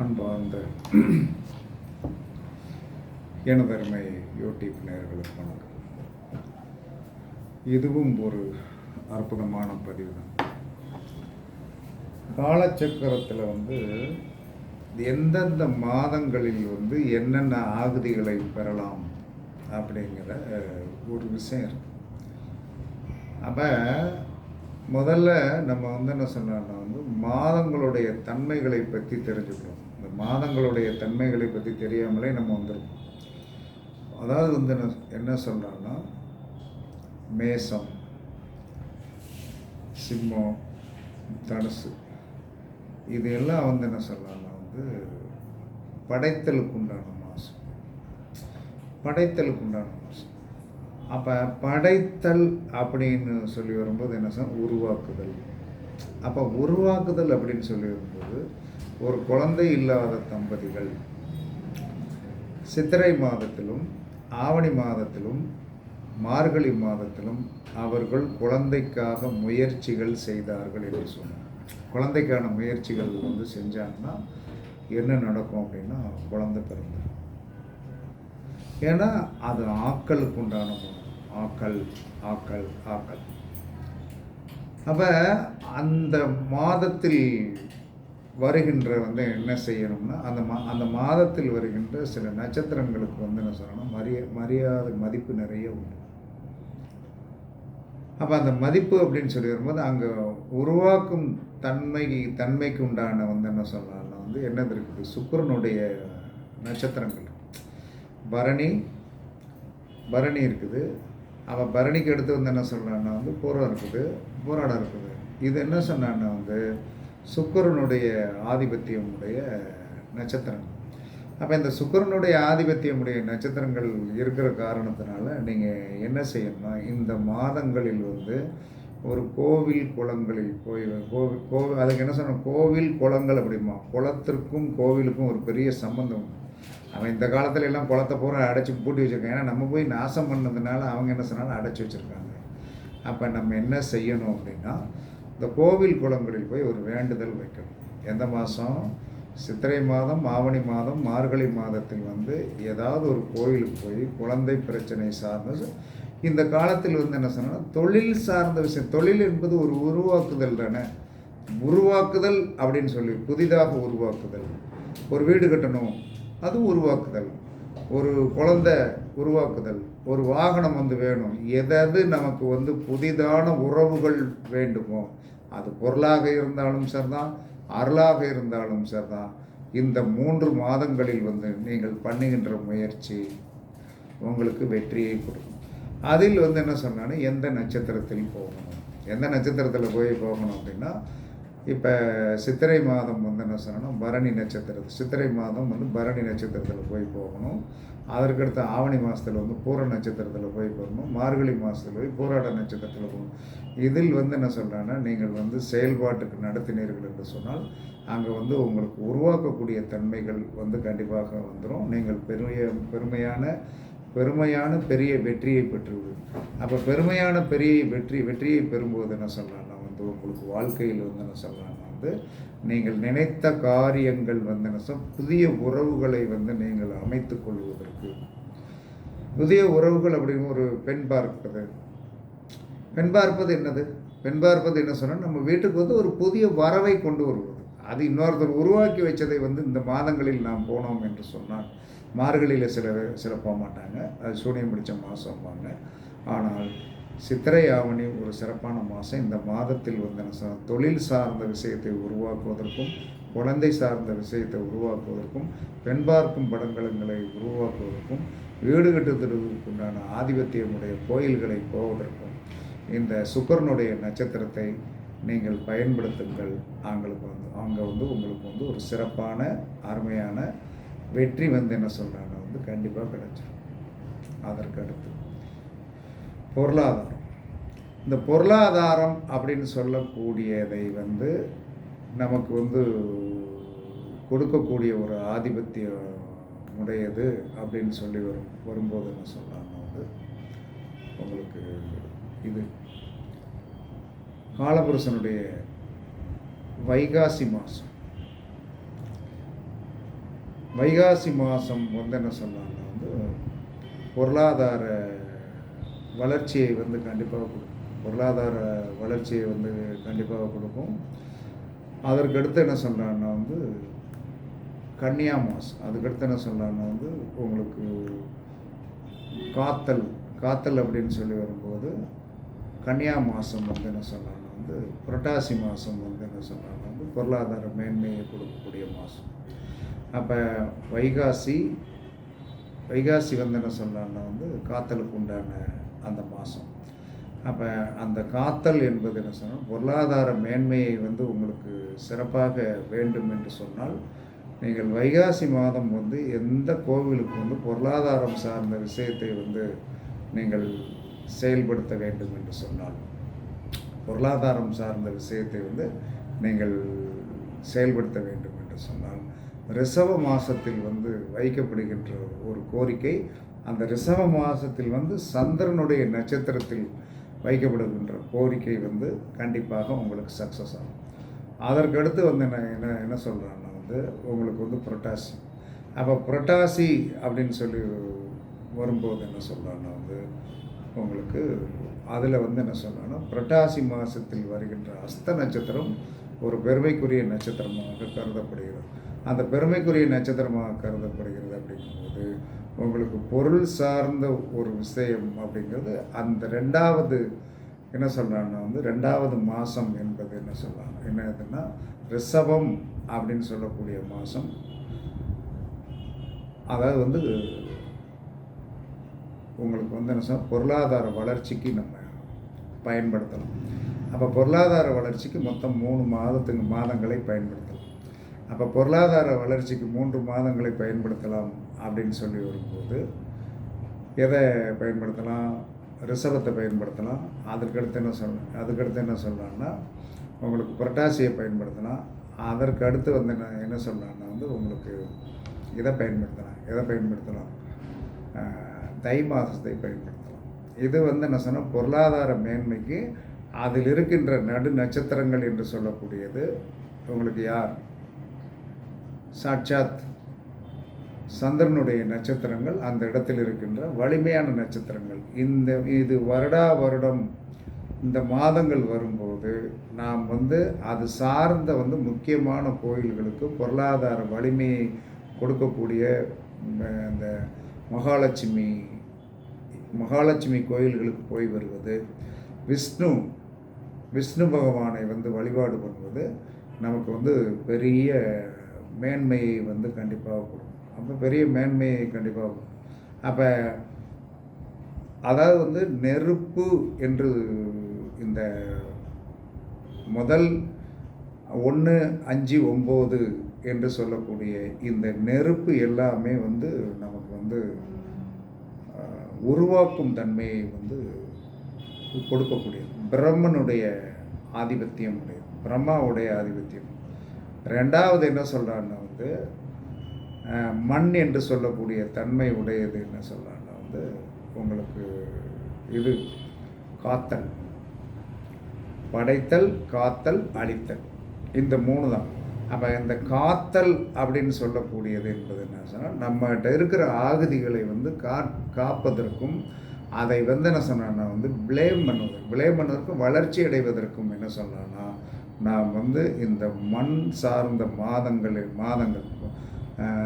அன்பார்ந்த எனதருமை யூடியூப் நேயர்களுக்கு வணக்கம். இதுவும் ஒரு அற்புதமான பதிவு தான். காலச்சக்கரத்தில் எந்தெந்த மாதங்களில் என்னென்ன ஆகுதிகளை பெறலாம் அப்படிங்கிற ஒரு விஷயம் இருக்கு. அப்போ முதல்ல நம்ம என்ன சொன்னோம்னா மாதங்களுடைய தன்மைகளை பற்றி தெரிஞ்சுக்கிறோம். இந்த மாதங்களுடைய தன்மைகளை பற்றி தெரியாமலே நம்ம வந்துடும். அதாவது என்ன சொல்கிறோன்னா, மேசம், சிம்மம், தனுசு, இது எல்லாம் என்ன சொல்லலாம்னா படைத்தலுக்கு உண்டான மாதம். படைத்தலுக்கு உண்டான மாதம். அப்போ படைத்தல் அப்படின்னு சொல்லி வரும்போது என்ன சொன்ன, உருவாக்குதல். அப்போ உருவாக்குதல் அப்படின்னு சொல்லி வரும்போது ஒரு குழந்தை இல்லாத தம்பதிகள் சித்திரை மாதத்திலும் ஆவணி மாதத்திலும் மார்கழி மாதத்திலும் அவர்கள் குழந்தைக்காக முயற்சிகள் செய்தார்கள் என்று சொன்னார். குழந்தைக்கான முயற்சிகள் செஞ்சாங்கன்னா என்ன நடக்கும் அப்படின்னா, குழந்தை பிறந்தது. ஏன்னா அது ஆக்களுக்கு உண்டான ஆக்கள் ஆக்கள் ஆக்கள். அப்போ அந்த மாதத்தில் வருகின்ற என்ன செய்யணும்னா, அந்த மாதத்தில் வருகின்ற சில நட்சத்திரங்களுக்கு என்ன சொல்லணும், மரியாதை மதிப்பு நிறைய உண்டு. அப்போ அந்த மதிப்பு அப்படின்னு சொல்லி வரும்போது அங்கே உருவாக்கும் தன்மைக்கு உண்டான என்ன சொல்லலாம்னா என்னது இருக்குது, சுக்கிரனுடைய நட்சத்திரங்கள். பரணி இருக்குது. அவன் பரணிக்கு அடுத்து என்ன சொல்கிறான்னா பூரம் இருக்குது, பூராடம் இருக்குது. இது என்ன சொன்னான்னா சுக்கிரனுடைய ஆதிபத்தியமுடைய நட்சத்திரங்கள். அப்போ இந்த சுக்கிரனுடைய ஆதிபத்தியமுடைய நட்சத்திரங்கள் இருக்கிற காரணத்தினால நீங்கள் என்ன செய்யணும்னா, இந்த மாதங்களில் ஒரு கோவில் குளங்களில் போய் கோவில் அதுக்கு என்ன சொன்ன, கோவில் குளங்கள் அப்படிமா, குளத்திற்கும் கோவிலுக்கும் ஒரு பெரிய சம்பந்தம் உண்டு. அவன் இந்த காலத்துல எல்லாம் குளத்தை பூரா அடைச்சி பூட்டி வச்சுருக்கான். ஏன்னா நம்ம போய் நாசம் பண்ணதுனால அவங்க என்ன சொன்னாலும் அடைச்சி வச்சுருக்காங்க. அப்போ நம்ம என்ன செய்யணும் அப்படின்னா, இந்த கோவில் குளங்களில் போய் ஒரு வேண்டுதல் வைக்கணும். எந்த மாதம்? சித்திரை மாதம், ஆவணி மாதம், மார்கழி மாதத்தில் ஏதாவது ஒரு கோவிலுக்கு போய் குழந்தை பிரச்சனை சார்ந்த, இந்த காலத்தில் என்ன சொன்னால் தொழில் சார்ந்த விஷயம். தொழில் என்பது ஒரு உருவாக்குதல் தானே. உருவாக்குதல் அப்படின்னு சொல்லி புதிதாக உருவாக்குதல். ஒரு வீடு கட்டணும், அது உருவாக்குதல். ஒரு குழந்தை உருவாக்குதல். ஒரு வாகனம் வேணும். எதாவது நமக்கு புதிதான உறவுகள் வேண்டுமோ, அது பொருளாக இருந்தாலும் சரிதான், அருளாக இருந்தாலும் சரிதான், இந்த 3 மாதங்களில் நீங்கள் பண்ணுகின்ற முயற்சி உங்களுக்கு வெற்றியை கொடுக்கும். அதில் என்ன சொன்னாலும் எந்த நட்சத்திரத்தில் போகணும், எந்த நட்சத்திரத்தில் போகணும் அப்படின்னா, இப்போ சித்திரை மாதம் என்ன சொல்லணும், பரணி நட்சத்திரத்தில், சித்திரை மாதம் பரணி நட்சத்திரத்தில் போகணும். அதற்கடுத்து ஆவணி மாதத்தில் பூர நட்சத்திரத்தில் போகணும். மார்கழி மாதத்தில் போய் பூராட நட்சத்திரத்தில் போகணும். இதில் என்ன சொல்கிறாங்கன்னா, நீங்கள் செயல்பாட்டுக்கு நடத்தினீர்கள் என்று சொன்னால் அங்கே உங்களுக்கு உருவாக்கக்கூடிய தன்மைகள் கண்டிப்பாக வந்துடும். நீங்கள் பெருமையான பெரிய வெற்றியை பெற்றுவிடும். அப்போ பெருமையான பெரிய வெற்றியை பெறும்போது என்ன சொல்லலாம்னா உங்களுக்கு வாழ்க்கையில் என்ன சொல்லலாம்னா நீங்கள் நினைத்த காரியங்கள் புதிய உறவுகளை நீங்கள் அமைத்துக் கொள்வதற்கு, புதிய உறவுகள் அப்படின்னு ஒரு பெண் பார்ப்பது. பெண் பார்ப்பது என்னது? பெண் பார்ப்பது என்ன சொன்னால், நம்ம வீட்டுக்கு ஒரு புதிய வரவை கொண்டு வருவது. அது இன்னொருத்தர் உருவாக்கி வச்சதை இந்த மாதங்களில் நாம் போனோம் என்று சொன்னால், மார்கழியில் சில போக மாட்டாங்க, அது சூனியம் பிடிச்ச மாதம்பாங்க. ஆனால் சித்திரை ஆவணி ஒரு சிறப்பான மாதம். இந்த மாதத்தில் தொழில் சார்ந்த விஷயத்தை உருவாக்குவதற்கும், குழந்தை சார்ந்த விஷயத்தை உருவாக்குவதற்கும், பெண் பார்க்கும் படங்களை உருவாக்குவதற்கும், வீடு கட்டுவதற்கு உண்டான ஆதிபத்தியமுடைய கோயில்களை போவதற்கும் இந்த சுக்கிரனுடைய நட்சத்திரத்தை நீங்கள் பயன்படுத்துங்கள். அங்கே உங்களுக்கு ஒரு சிறப்பான அருமையான வெற்றி என்ன சொல்கிறாங்க கண்டிப்பாக கிடைச்சிடும். அதற்கு அடுத்து பொருளாதாரம். இந்த பொருளாதாரம் அப்படின்னு சொல்லக்கூடியதை நமக்கு கொடுக்கக்கூடிய ஒரு ஆதிபத்திய உடையது அப்படின்னு சொல்லி வரும்போது என்ன சொல்கிறாங்க உங்களுக்கு இது காலபுருஷனுடைய வைகாசி மாதம். வைகாசி மாதம் வந்து என்ன சொல்லலாம்னா வந்து பொருளாதார வளர்ச்சியை வந்து கண்டிப்பாக கொடுக்கும். பொருளாதார வளர்ச்சியை வந்து கண்டிப்பாக கொடுக்கும். அதற்கடுத்து என்ன சொல்லலாம்னா வந்து கன்னியா மாதம். அதுக்கடுத்து என்ன சொல்லலாம்னா வந்து உங்களுக்கு காத்தல் காத்தல் அப்படின்னு சொல்லி வரும்போது கன்னியா மாதம் வந்து என்ன சொல்லலாம்னா வந்து புரட்டாசி மாதம் வந்து என்ன சொல்லலாம்னா வந்து பொருளாதார மேன்மையை கொடுக்கக்கூடிய மாதம். அப்போ வைகாசி வந்து என்ன சொல்லலாம்னா வந்து காத்தலுக்கு உண்டான அந்த மாதம். அப்போ அந்த காத்தல் என்பது என்ன சொன்னால் பொருளாதார மேன்மையை வந்து உங்களுக்கு சிறப்பாக வேண்டும் என்று சொன்னால் நீங்கள் வைகாசி மாதம் வந்து எந்த கோவிலுக்கு வந்து பொருளாதாரம் சார்ந்த விஷயத்தை வந்து நீங்கள் செயல்படுத்த வேண்டும் என்று சொன்னால் பொருளாதாரம் சார்ந்த விஷயத்தை வந்து நீங்கள் செயல்படுத்த வேண்டும் என்று சொன்னால் ரிஷப மாதத்தில் வந்து வைக்கப்படுகின்ற ஒரு கோரிக்கை, அந்த ரிஷப மாதத்தில் வந்து சந்திரனுடைய நட்சத்திரத்தில் வைக்கப்படுகின்ற கோரிக்கை வந்து கண்டிப்பாக உங்களுக்கு சக்ஸஸ் ஆகும். அதற்கடுத்து வந்து என்ன சொல்கிறாங்கன்னா வந்து உங்களுக்கு வந்து புரட்டாசி. அப்போ புரட்டாசி அப்படின்னு சொல்லி வரும்போது என்ன சொல்கிறாங்கன்னா வந்து உங்களுக்கு அதில் வந்து என்ன சொல்கிறாங்கன்னா புரட்டாசி மாதத்தில் வருகின்ற அஸ்த நட்சத்திரம் ஒரு பெருமைக்குரிய நட்சத்திரமாக கருதப்படுகிறது. அந்த பெருமைக்குரிய நட்சத்திரமாக கருதப்படுகிறது அப்படிங்கும்போது உங்களுக்கு பொருள் சார்ந்த ஒரு விஷயம் அப்படிங்கிறது அந்த ரெண்டாவது என்ன சொல்கிறாங்கன்னா வந்து ரெண்டாவது மாதம் என்பது என்ன சொல்கிறாங்க என்னதுன்னா ரிஷபம் அப்படின்னு சொல்லக்கூடிய மாதம். அதாவது வந்து உங்களுக்கு வந்து என்ன சொல்ல பொருளாதார வளர்ச்சிக்கு நம்ம பயன்படுத்தலாம். அப்போ பொருளாதார வளர்ச்சிக்கு மொத்தம் 3 மாதங்களை பயன்படுத்தலாம். அப்போ பொருளாதார வளர்ச்சிக்கு 3 மாதங்களை பயன்படுத்தலாம் அப்படின்னு சொல்லி வரும்போது எதை பயன்படுத்தலாம்? ரிஷபத்தை பயன்படுத்தலாம். அதுக்கடுத்து என்ன சொல்லலாம்னா உங்களுக்கு புரட்டாசியை பயன்படுத்தலாம். அதற்கு அடுத்து வந்து என்ன சொல்லலாம்னா வந்து உங்களுக்கு எதை பயன்படுத்தலாம்? தை மாதத்தை பயன்படுத்தலாம். இது வந்து என்ன சொன்னால் பொருளாதார மேன்மைக்கு அதில் இருக்கின்ற நடு நட்சத்திரங்கள் என்று சொல்லக்கூடியது உங்களுக்கு யார்? சாட்சாத் சந்திரனுடைய நட்சத்திரங்கள் அந்த இடத்தில் இருக்கின்ற வலிமையான நட்சத்திரங்கள். இது வருடம் இந்த மாதங்கள் வரும்போது நாம் வந்து அது சார்ந்த வந்து முக்கியமான கோயில்களுக்கு பொருளாதார வலிமையை கொடுக்கக்கூடிய இந்த மகாலட்சுமி கோயில்களுக்கு போய் வருவது, விஷ்ணு பகவானை வந்து வழிபாடு பண்ணுவது நமக்கு வந்து பெரிய மேன்மையை வந்து கண்டிப்பாக கொடுக்கும். அப்போ பெரிய மேன்மையை கண்டிப்பாக கொடுக்கும். அப்போ அதாவது வந்து நெருப்பு என்று இந்த முதல் 1, 5, 9 என்று சொல்லக்கூடிய இந்த நெருப்பு எல்லாமே வந்து நமக்கு வந்து உருவாக்கும் தன்மையை வந்து கொடுக்கக்கூடியது. பிரம்மனுடைய ஆதிபத்தியம் உடையது, பிரம்மாவுடைய ஆதிபத்தியம். ரெண்டாவது என்ன சொல்கிறான்னா வந்து மண் என்று சொல்லக்கூடிய தன்மை உடையது என்ன சொல்கிறான்னா வந்து உங்களுக்கு இது காத்தல், படைத்தல், காத்தல், அழித்தல், இந்த 3 தான். அப்போ இந்த காத்தல் அப்படின்னு சொல்லக்கூடியது என்பது என்ன சொன்னால் நம்மகிட்ட இருக்கிற ஆகுதிகளை வந்து காப்பதற்கும் அதை வந்து என்ன சொன்னான்னா வந்து ப்ளேம் பண்ணுவதற்கும் வளர்ச்சி அடைவதற்கும் என்ன சொன்னான்னா நாம் வந்து இந்த மண் சார்ந்த மாதங்கள்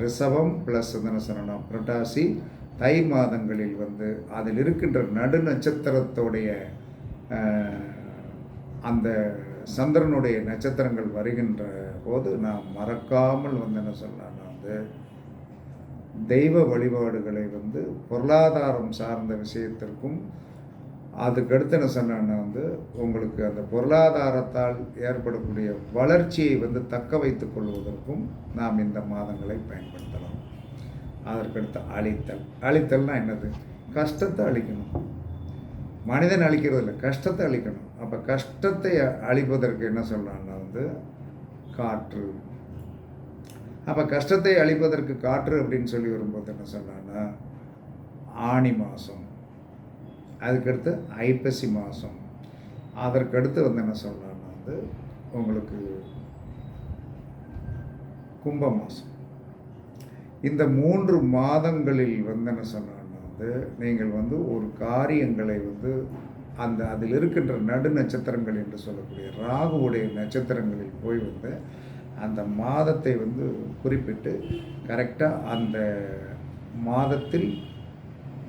ரிஷபம் ப்ளஸ் என்ன சொன்னா புரட்டாசி, தை மாதங்களில் வந்து அதில் இருக்கின்ற நடு நட்சத்திரத்துடைய அந்த சந்திரனுடைய நட்சத்திரங்கள் வருகின்ற போது நாம் மறக்காமல் வந்து என்ன சொல்லலாம்னா வந்து தெய்வ வழிபாடுகளை வந்து பொருளாதாரம் சார்ந்த விஷயத்திற்கும் அதுக்கடுத்து என்ன சொன்னான்னா வந்து உங்களுக்கு அந்த பொருளாதாரத்தால் ஏற்படக்கூடிய வளர்ச்சியை வந்து தக்க வைத்துக் கொள்வதற்கும் நாம் இந்த மாதங்களை பயன்படுத்தலாம். அதற்கடுத்து அழித்தல்னால் என்னது? கஷ்டத்தை அழிக்கணும். மனிதன் அழிக்கிறது இல்லை, கஷ்டத்தை அழிக்கணும். அப்போ கஷ்டத்தை அழிப்பதற்கு என்ன சொல்லலாம்னா வந்து காற்று. அப்போ கஷ்டத்தை அழிப்பதற்கு காற்று அப்படின்னு சொல்லி வரும்போது என்ன சொல்லலாம்னா ஆனி மாதம், அதுக்கடுத்து ஐப்பசி மாதம், அதற்கடுத்து வந்து என்ன சொல்லலாம்னா வந்து உங்களுக்கு கும்ப மாதம். இந்த 3 மாதங்களில் வந்து என்ன சொன்னான்னா வந்து நீங்கள் வந்து ஒரு காரியங்களை வந்து அதில் இருக்கின்ற நடு நட்சத்திரங்கள் என்று சொல்லக்கூடிய ராகுவுடைய நட்சத்திரங்களில் போய் வந்து அந்த மாதத்தை வந்து குறிப்பிட்டு கரெக்டாக அந்த மாதத்தில்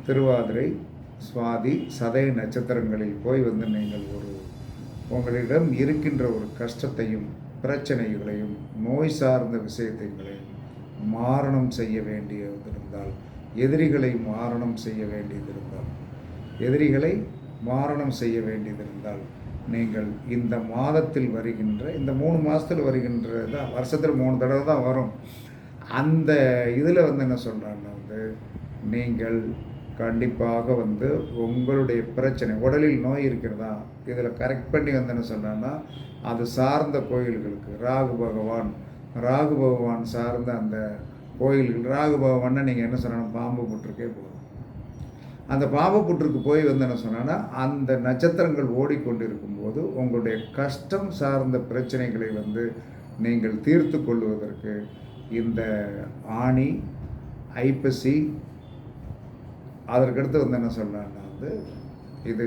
திருவாதிரை, சுவாதி, சதய நட்சத்திரங்களில் போய் வந்து நீங்கள் உங்களிடம் இருக்கின்ற ஒரு கஷ்டத்தையும் பிரச்சனைகளையும் நோய் சார்ந்த விஷயத்தைகளையும் மாரணம் செய்ய வேண்டியதிருந்தால், எதிரிகளை மாரணம் செய்ய வேண்டியதிருந்தால் நீங்கள் இந்த மாதத்தில் வருகின்ற இந்த 3 மாதத்தில் வருகின்ற தான், வருஷத்தில் 3 தடவை தான் வரும். அந்த இதில் வந்து என்ன சொல்கிறாங்கன்னா வந்து நீங்கள் கண்டிப்பாக வந்து உங்களுடைய பிரச்சனை, உடலில் நோய் இருக்கிறதா, இதில் கரெக்ட் பண்ணி வந்து என்ன சொல்கிறான்னா அது சார்ந்த கோயில்களுக்கு ராகு பகவான் சார்ந்த அந்த கோயில்கள், ராகு பகவானை நீங்கள் என்ன சொன்னாலும் பாம்பு புற்றுக்கே போகும். அந்த பாம்பு புற்றுக்கு போய் வந்து என்ன சொன்னான்னா அந்த நட்சத்திரங்கள் ஓடிக்கொண்டிருக்கும் போது உங்களுடைய கஷ்டம் சார்ந்த பிரச்சனைகளை வந்து நீங்கள் தீர்த்து கொள்வதற்கு இந்த ஆணி, ஐப்பசி, அதற்கடுத்து வந்து என்ன சொல்கிறாங்கன்னா வந்து இது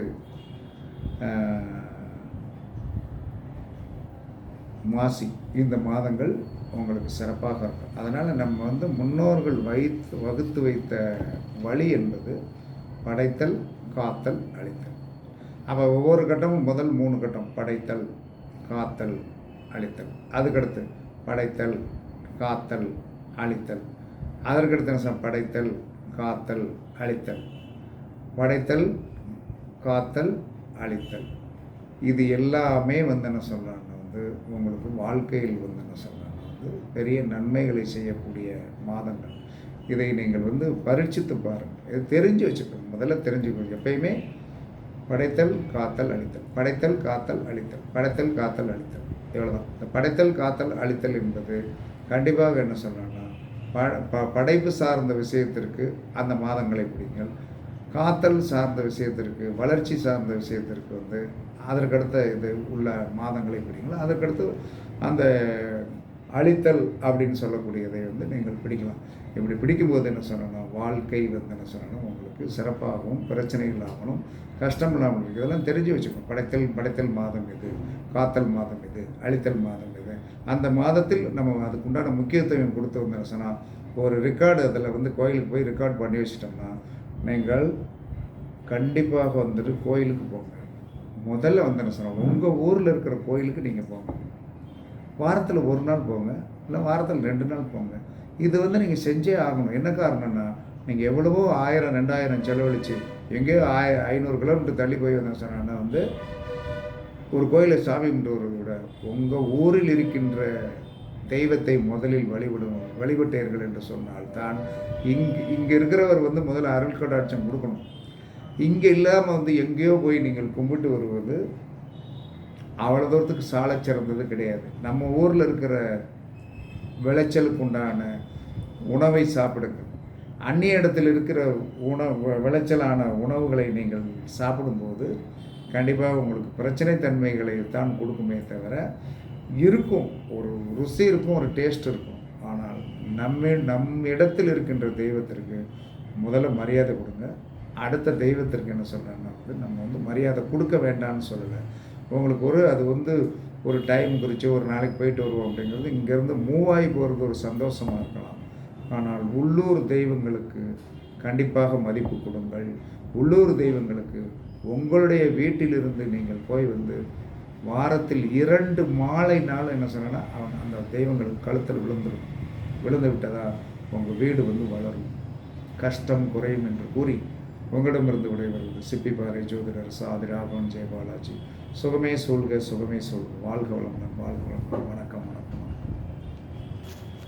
மாசி, இந்த மாதங்கள் உங்களுக்கு சிறப்பாக இருக்கும். அதனால் நம்ம வந்து முன்னோர்கள் வகுத்து வைத்த வழி என்பது படைத்தல், காத்தல், அழித்தல். அப்போ ஒவ்வொரு கட்டமும் முதல் 3 கட்டம் படைத்தல், காத்தல், அழித்தல். அதுக்கடுத்து படைத்தல், காத்தல், அழித்தல். அதற்கடுத்து என்ன படைத்தல், காத்தல், அழித்தல். படைத்தல், காத்தல், அழித்தல். இது எல்லாமே வந்து என்ன சொல்கிறாங்கன்னா வந்து உங்களுக்கு வாழ்க்கையில் வந்து என்ன சொல்கிறாங்கன்னா வந்து பெரிய நன்மைகளை செய்யக்கூடிய மாதங்கள். இதை நீங்கள் வந்து பரீட்சித்து பாருங்கள். இது தெரிஞ்சு வச்சுக்கோங்க. முதல்ல தெரிஞ்சுக்கோங்க. எப்பயுமே படைத்தல், காத்தல், அழித்தல், படைத்தல், காத்தல், அழித்தல், படைத்தல், காத்தல், அழித்தல். இவ்வளோதான். இந்த படைத்தல், காத்தல், அழித்தல் என்பது கண்டிப்பாக என்ன சொல்கிறாங்கன்னா படைப்பு சார்ந்த விஷயத்திற்கு அந்த மாதங்களை பிடிங்கள். காத்தல் சார்ந்த விஷயத்திற்கு, வளர்ச்சி சார்ந்த விஷயத்திற்கு வந்து அதற்கடுத்த இது உள்ள மாதங்களை பிடிங்கள். அதற்கடுத்து அந்த அழித்தல் அப்படின்னு சொல்லக்கூடியதை வந்து நீங்கள் பிடிக்கலாம். இப்படி பிடிக்கும்போது என்ன சொன்னோன்னா வாழ்க்கை வந்து என்ன சொன்னோன்னா உங்களுக்கு சிறப்பாகவும், பிரச்சனைகள் ஆகணும், கஷ்டம் இல்லாமல் இருக்குது. இதெல்லாம் தெரிஞ்சு வச்சுக்கணும். படைத்தல் மாதம் இது, காத்தல் மாதம் இது, அழித்தல் மாதம் இது. அந்த மாதத்தில் நம்ம அதுக்குண்டான முக்கியத்துவம் கொடுத்து வந்து என்ன சொன்னால் ஒரு ரெக்கார்டு அதில் வந்து கோயிலுக்கு போய் ரெக்கார்ட் பண்ணி வச்சிட்டோம்னா நீங்கள் கண்டிப்பாக வந்துட்டு கோயிலுக்கு போங்க. முதல்ல வந்து என்ன சொன்னால் உங்கள் ஊரில் இருக்கிற கோயிலுக்கு நீங்கள் போங்க. வாரத்தில் 1 நாள் போங்க, இல்லை வாரத்தில் 2 நாள் போங்க. இது வந்து நீங்கள் செஞ்சே ஆகணும். என்ன காரணம்னா நீங்கள் எவ்வளவோ 1000, 2000 செலவழித்து எங்கேயோ 500 கிலோமீட்டர் தள்ளி போய் வந்து சொன்னா வந்து ஒரு கோயிலை சாமி கும்பிட்டு விட உங்கள் ஊரில் இருக்கின்ற தெய்வத்தை முதலில் வழிபட்டீர்கள் என்று சொன்னால் தான் இங்கே இருக்கிறவர் வந்து முதல்ல அருள் கடாட்சம் கொடுக்கணும். இங்கே இல்லாமல் வந்து எங்கேயோ போய் நீங்கள் கும்பிட்டு வருவது அவ்வளோ தூரத்துக்கு சாலை சிறந்தது கிடையாது. நம்ம ஊரில் இருக்கிற விளைச்சலுக்கு உண்டான உணவை சாப்பிடுங்க. அந்நிய இடத்தில் இருக்கிற விளைச்சலான உணவுகளை நீங்கள் சாப்பிடும்போது கண்டிப்பாக உங்களுக்கு பிரச்சனை தன்மைகளை தான் கொடுக்குமே தவிர இருக்கும், ஒரு ருசி இருக்கும், ஒரு டேஸ்ட் இருக்கும். ஆனால் நம் இடத்தில் இருக்கின்ற தெய்வத்திற்கு முதல்ல மரியாதை கொடுங்க. அடுத்த தெய்வத்திற்கு என்ன சொல்கிறாங்கன்னா வந்து நம்ம வந்து மரியாதை கொடுக்க வேண்டாம்னு சொல்லலை. உங்களுக்கு அது வந்து ஒரு டைம் குறித்து ஒரு நாளைக்கு போயிட்டு வருவோம் அப்படிங்கிறது இங்கேருந்து மூவ் ஆகி போகிறது ஒரு சந்தோஷமாக இருக்கலாம். ஆனால் உள்ளூர் தெய்வங்களுக்கு கண்டிப்பாக மதிப்பு கொடுங்கள். உள்ளூர் தெய்வங்களுக்கு உங்களுடைய வீட்டிலிருந்து நீங்கள் போய் வந்து வாரத்தில் 2 மாலை நாள் என்ன சொன்னால் அந்த தெய்வங்களுக்கு கழுத்தில் விழுந்து விட்டதா உங்கள் வீடு வந்து வளரும், கஷ்டம் குறையும் என்று கூறி உங்களிடமிருந்து விடைபெறுவது சிப்பிப்பாறை ஜோதிடர் சாதி ராகவன் ஜெயபாலாஜி. சுகமே சொல்க, சுகமே சொல்க. வாழ்க வளமுடன், வாழ்க வளமுடன். வணக்கம்.